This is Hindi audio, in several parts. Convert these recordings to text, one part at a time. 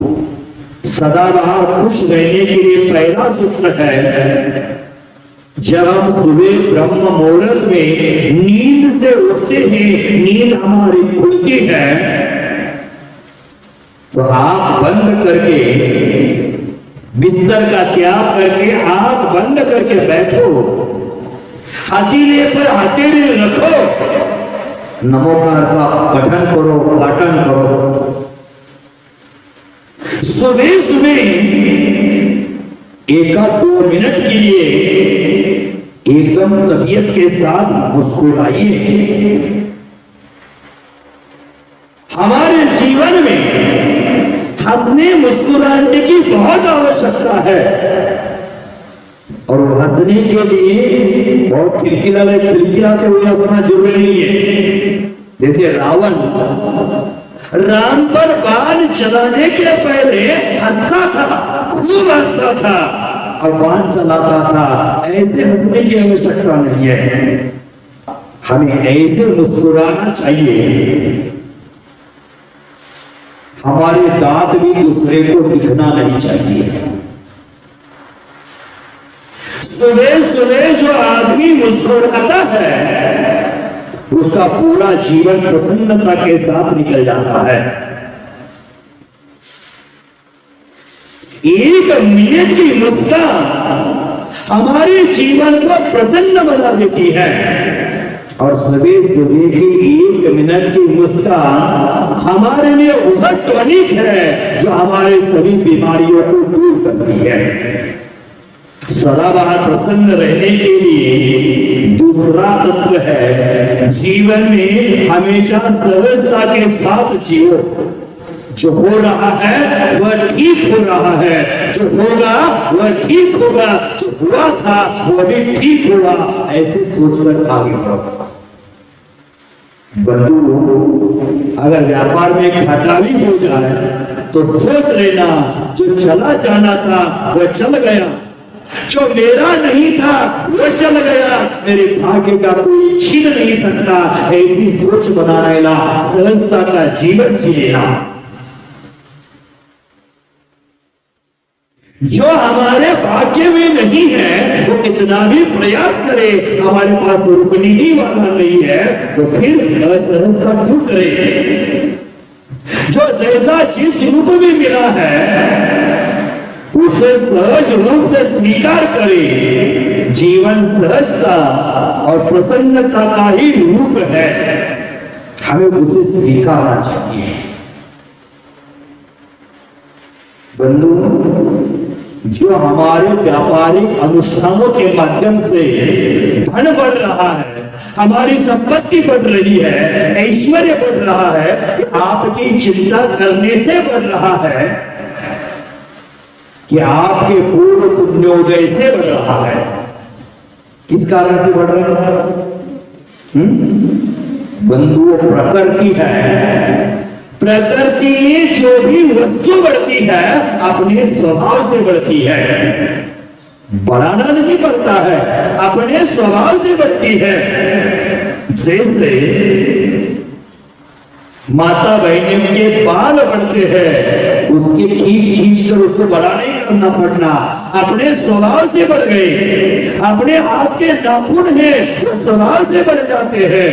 सदाबहार खुश रहने के लिए पहला सूत्र है, जब हम सुबह ब्रह्म मुहूर्त में नींद से उठते हैं, नींद हमारी खुलती है, तो आंख बंद करके, बिस्तर का त्याग करके आंख बंद करके बैठो, हथेली पर हथेली रखो, नमोकार का पठन करो, पाठन करो। सुबह सुबह 1-2 मिनट के लिए एकदम तबीयत के साथ मुस्कुराइए। हमारे जीवन में हंसने मुस्कुराने की बहुत आवश्यकता है, और हंसने के लिए बहुत खिलखिलाते हुए हंसना जरूरी नहीं है। जैसे रावण राम पर बाण चलाने के पहले हंसता था, खूब हंसता था, और बाण चलाता था। ऐसे हंसने की आवश्यकता नहीं है, हमें ऐसे मुस्कुराना चाहिए। हमारे दांत भी दूसरे को दिखना नहीं चाहिए। सुबह सुबह जो आदमी मुस्कुराता है, उसका पूरा जीवन प्रसन्नता के साथ निकल जाता है। 1 मिनट की मुस्कान हमारे जीवन को प्रसन्न बना देती है, और सुबह सुबह की 1 मिनट की मुस्कान हमारे लिए वह टॉनिक है जो हमारे सभी बीमारियों को दूर करती है। सदाबहार प्रसन्न रहने के लिए दूसरा तत्व है, जीवन में हमेशा सहजता के साथ जियो। जो हो रहा है वह ठीक हो रहा है, जो होगा वह ठीक होगा, जो हुआ था वह भी ठीक होगा, ऐसे सोचकर आगे बढ़ो। बंधु, अगर व्यापार में घाटा भी हो जाए तो सोच लेना, जो चला जाना था वह चल गया, जो मेरा नहीं था वो चल गया, मेरे भाग्य का कोई छीन नहीं सकता। ऐसी सोच बना लेना, सहजता का जीवन जी लेना। जो हमारे भाग्य में नहीं है, वो कितना भी प्रयास करे, हमारे पास रुकने ही वाला नहीं है, तो फिर असहजता क्यों करे। जो जैसा जिस रूप में मिला है उसे सहज रूप से स्वीकार करे। जीवन सहजता और प्रसन्नता का ही रूप है, हमें उसे स्वीकारना चाहिए। बंधु, जो हमारे व्यापारिक अनुष्ठानों के माध्यम से धन बढ़ रहा है, हमारी संपत्ति बढ़ रही है, ऐश्वर्य बढ़ रहा है, आपकी चिंता करने से बढ़ रहा है कि आपके पूर्व पुण्योदय से बढ़ रहा है। किस कारण से बढ़ रहा है? बंधु, प्रकृति है। प्रकृति में जो भी वस्तु बढ़ती है अपने स्वभाव से बढ़ती है, बढ़ाना नहीं पड़ता है, अपने स्वभाव से बढ़ती है। जैसे माता बहन के बाल बढ़ते हैं, उसके खींच कर उसको बड़ा नहीं करना पड़ना, अपने स्वभाव से बढ़ गए। अपने हाथ के नाखून हैं, वो स्वभाव से बढ़ जाते हैं।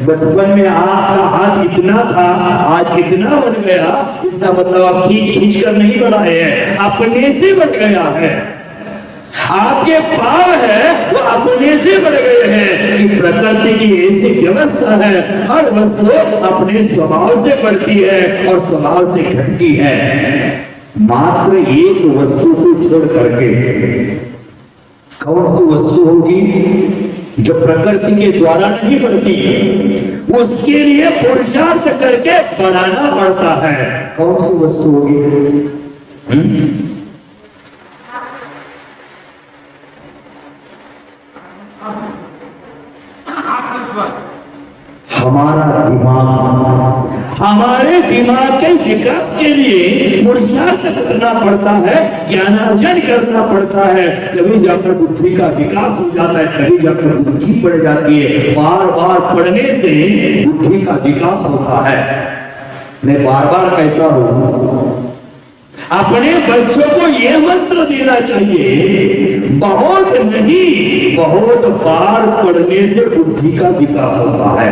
बचपन में आपका हाथ इतना था, आज कितना बढ़ गया, इसका मतलब आप खींच कर नहीं बढ़ाए हैं, अपने से बढ़ गया है। आपके पाव है वो अपने से बढ़ गए हैं। कि प्रकृति की ऐसी व्यवस्था है, हर वस्तु अपने स्वभाव से बढ़ती है और स्वभाव से घटती है। मात्र एक वस्तु को छोड़ करके, कौन सी वस्तु होगी जो प्रकृति के द्वारा नहीं बढ़ती, उसके लिए पुरुषार्थ करके बढ़ाना पड़ता है। कौन सी वस्तु होगी? हमारा दिमाग। हमारे दिमाग के विकास के लिए पुरुषार्थ करना पड़ता है, ज्ञानार्जन करना पड़ता है, तभी जाकर बुद्धि का विकास हो जाता है, तभी जाकर बुद्धि बढ़ जाती है। बार बार पढ़ने से बुद्धि का विकास होता है। मैं बार बार कहता हूँ अपने बच्चों को यह मंत्र देना चाहिए, बहुत नहीं बहुत बार पढ़ने से बुद्धि का विकास होता है।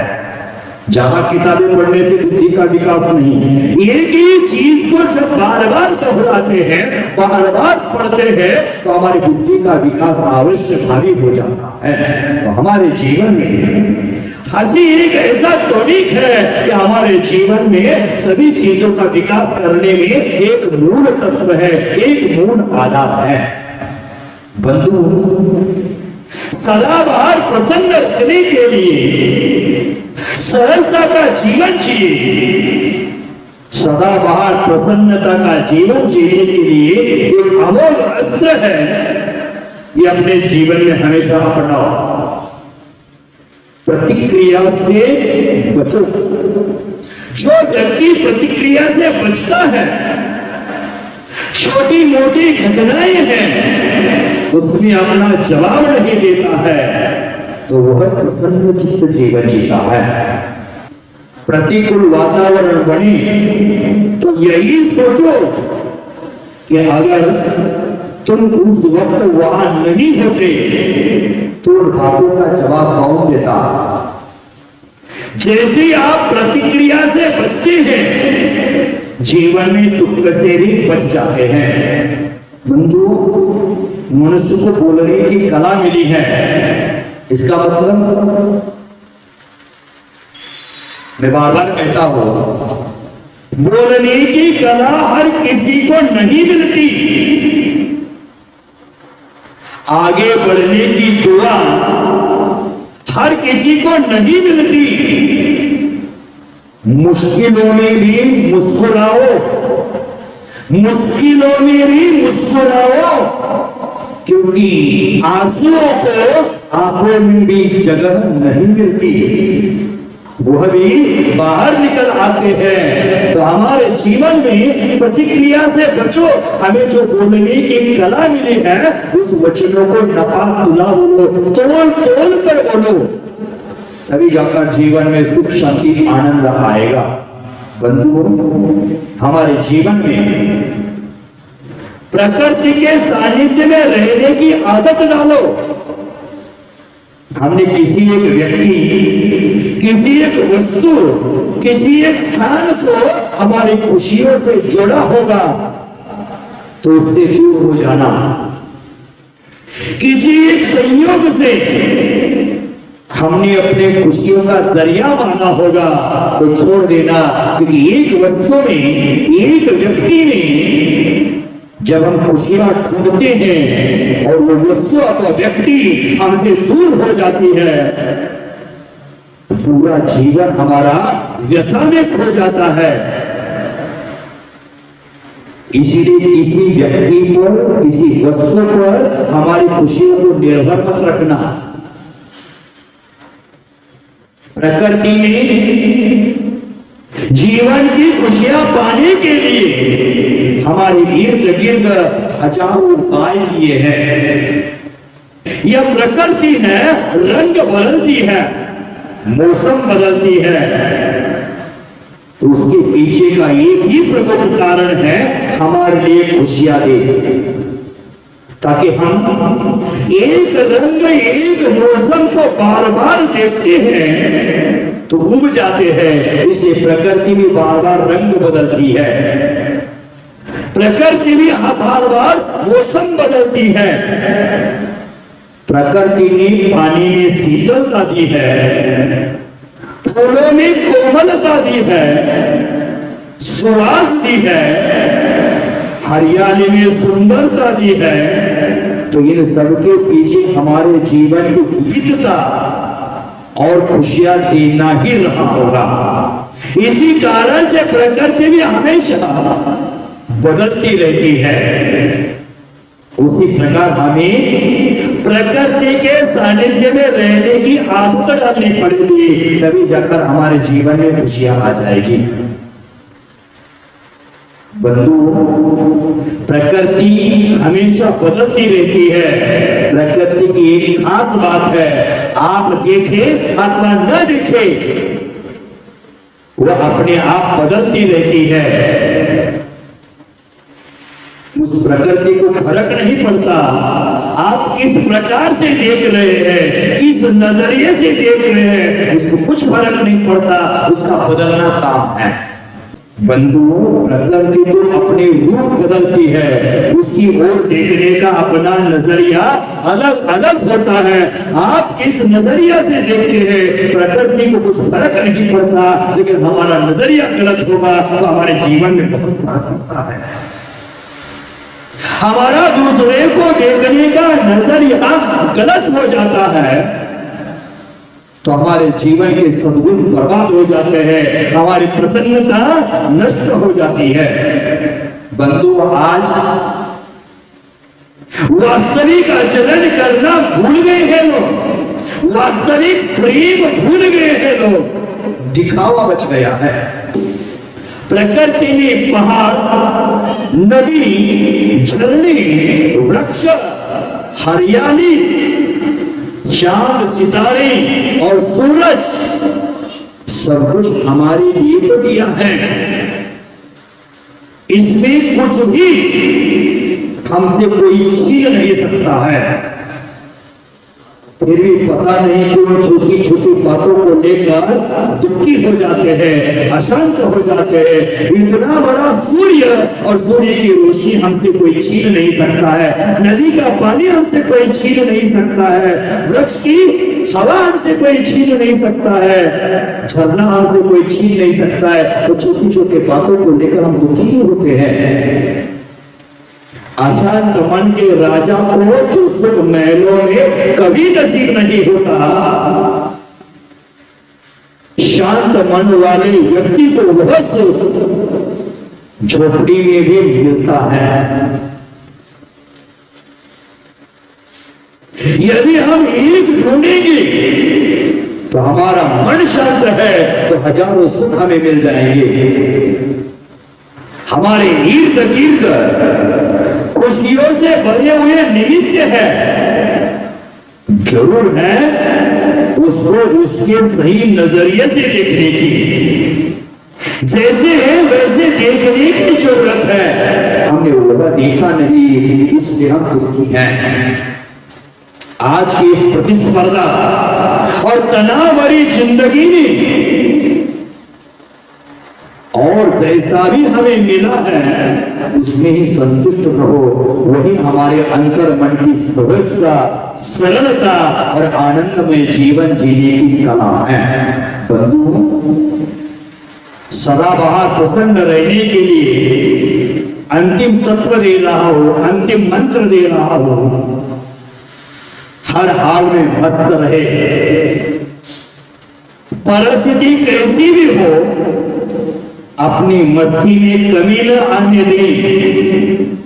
ज्यादा किताबें पढ़ने से बुद्धि का विकास नहीं। एक ही चीज को जब बार बार दोहराते हैं, बार बार पढ़ते हैं, तो हमारी बुद्धि का विकास अवश्य भारी हो जाता है। तो हमारे जीवन में हंसी एक ऐसा टॉनिक है कि हमारे जीवन में सभी चीजों का विकास करने में एक मूल तत्व है, एक मूल आधार है। बंधु, सदाबहार प्रसन्न रखने के लिए सहजता का जीवन जिए, सदाबहार प्रसन्नता का जीवन जीने के लिए एक अमोघ अस्त्र है, ये अपने जीवन में हमेशा अपनाओ। प्रतिक्रिया से बचो। जो व्यक्ति प्रतिक्रिया से बचता है, छोटी मोटी घटनाएं हैं उसमें अपना जवाब नहीं देता है, तो वह प्रसन्न चित्त जीवन जीता है। प्रतिकूल वातावरण बने तो यही सोचो कि अगर तुम उस वक्त वहां नहीं होते तो उन बातों का जवाब कौन देता। जैसे आप प्रतिक्रिया से बचते हैं, जीवन में दुख से भी बच जाते हैं। बंधु, मनुष्य को बोलने की कला मिली है, इसका मतलब मैं बार बार कहता हूं, बोलने की कला हर किसी को नहीं मिलती। आगे बढ़ने की दुआ हर किसी को नहीं मिलती। मुश्किलों में भी मुस्कुराओ, मुश्किलों में भी मुस्कुराओ, क्योंकि आंसुओं को आंखों में भी जगह नहीं मिलती, वह भी बाहर निकल आते हैं। तो हमारे जीवन में प्रतिक्रिया से बचो। हमें जो बोलने की कला मिली है, उस वचनों को नपा तुला बोलो, तोल तोल कर बोलो, तभी जाकर जीवन में सुख शांति आनंद आएगा। बंधु, हमारे जीवन में प्रकृति के सानिध्य में रहने की आदत डालो। हमने किसी एक व्यक्ति, किसी एक वस्तु, किसी एक स्थान को हमारी खुशियों से जोड़ा होगा तो उससे दूर हो जाना। किसी एक संयोग से हमने अपने खुशियों का जरिया माना होगा तो छोड़ देना, क्योंकि एक वस्तु में, एक व्यक्ति में जब हम खुशियां ढूंढते हैं और वो वस्तु अथवा व्यक्ति हमसे दूर हो जाती है, तो पूरा जीवन हमारा व्यथा में खो जाता है। इसीलिए किसी व्यक्ति पर, किसी वस्तु पर हमारी खुशियों को निर्भर मत रखना। प्रकृति में जीवन की खुशियां पाने के लिए हमारे इर्द गिर्द हजारों उपाय किए हैं। यह प्रकृति है, रंग बदलती है, मौसम बदलती है, तो उसके पीछे का एक ही प्रमुख कारण है हमारे लिए खुशियां दे, ताकि हम एक रंग, एक मौसम को बार बार देखते हैं तो उब जाते हैं। इसलिए प्रकृति भी बार बार रंग बदलती है, प्रकृति भी बार बार मौसम बदलती है। प्रकृति ने पानी में शीतलता दी है, फूलों में कोमलता दी है, सुवास दी है, हरियाली में सुंदरता दी है। तो इन सबके पीछे हमारे जीवन की विविधता और खुशियां देना ही रहा होगा। इसी कारण से प्रकृति भी हमेशा बदलती रहती है। उसी प्रकार हमें प्रकृति के सानिध्य में रहने की आदत डालनी पड़ेगी, तभी जाकर हमारे जीवन में खुशियां आ जाएगी। बंधु, प्रकृति हमेशा बदलती रहती है। प्रकृति की एक खास बात है, आप देखें अथवा न देखें, वह अपने आप बदलती रहती है। उस प्रकृति को फर्क नहीं पड़ता आप किस प्रकार से देख रहे हैं, किस नजरिए से देख रहे हैं, उसको कुछ फर्क नहीं पड़ता, उसका बदलना काम है। बंधुओं, प्रकृति तो अपने रूप बदलती है, उसकी ओर देखने का अपना नजरिया अलग अलग होता है। आप किस नजरिया से देखते हैं, प्रकृति को कुछ फर्क नहीं पड़ता, लेकिन हमारा नजरिया गलत होगा तो हमारे जीवन में बहुत फर्क पड़ता है। हमारा दूसरे को देखने का नजरिया गलत हो जाता है तो हमारे जीवन के सद्गुण बर्बाद हो जाते हैं, हमारी प्रसन्नता नष्ट हो जाती है। बंधु, आज वास्तविक आचरण करना भूल गए हैं लोग, वास्तविक प्रेम भूल गए हैं लोग, दिखावा बच गया है। प्रकृति ने पहाड़, नदी, झरने, वृक्ष, हरियाली, चांद, सितारे और सूरज सब कुछ हमारे लिए तो दिया है। इसमें कुछ भी हमसे कोई छीन नहीं सकता है। फिर भी पता नहीं क्यों छोटी छोटी बातों को लेकर दुखी हो जाते हैं, अशांत हो जाते हैं। इतना बड़ा सूर्य और सूर्य की रोशनी हमसे कोई छीन नहीं सकता है, नदी का पानी हमसे कोई छीन नहीं सकता है, वृक्ष की हवा हमसे कोई छीन नहीं सकता है, झरना हमसे कोई छीन नहीं सकता है। तो छोटी छोटी बातों को लेकर हम दुखी होते हैं। अशांत मन के राजा को जो सुख महलों में कभी नसीब नहीं होता, शांत मन वाले व्यक्ति को वह सुख झोपड़ी में भी मिलता है। यदि हम एक ढूंढेंगे तो हमारा मन शांत है तो हजारों सुख हमें मिल जाएंगे। हमारे इर्द गिर्द खुशियों से भरे हुए निमित्त है, जरूर है उसको उसके सही नजरिए से देखने की। जैसे है वैसे देखने की जरूरत है। हमने वो देखा नहीं, इसलिए हम दुखी हैं। आज की प्रतिस्पर्धा और तनाव भरी जिंदगी में और जैसा भी हमें मिला है उसमें ही संतुष्ट रहो, वही हमारे अंतर मन की सहजता, सरलता और आनंदमय जीवन जीने की कला है। बंधु, सदाबहार प्रसन्न रहने के लिए अंतिम तत्व दे रहा हो, अंतिम मंत्र दे रहा हो, हर हाल में मस्त रहे, परिस्थिति कैसी भी हो अपनी मस्ती में कमी न आने दें।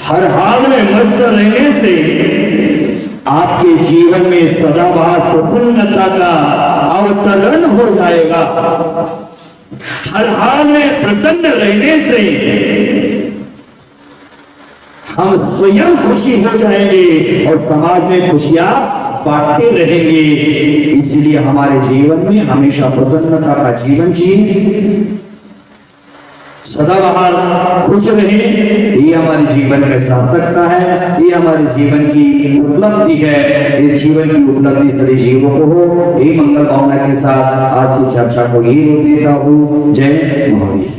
हर हाल में मस्त रहने से आपके जीवन में सदाबहार प्रसन्नता का अवतरण हो जाएगा। हर हाल में प्रसन्न रहने से हम स्वयं खुशी हो जाएंगे और समाज में खुशियां बांटते रहेंगे। इसलिए हमारे जीवन में हमेशा प्रसन्नता का जीवन जिए, सदाबहार खुश रहे। ये हमारे जीवन का सार्थकता है, ये हमारे जीवन की उपलब्धि है। इस जीवन की उपलब्धि सभी जीवों को हो, यही मंगल भावना के साथ आज की चर्चा को यही रोक देता हूँ। जय महावीर।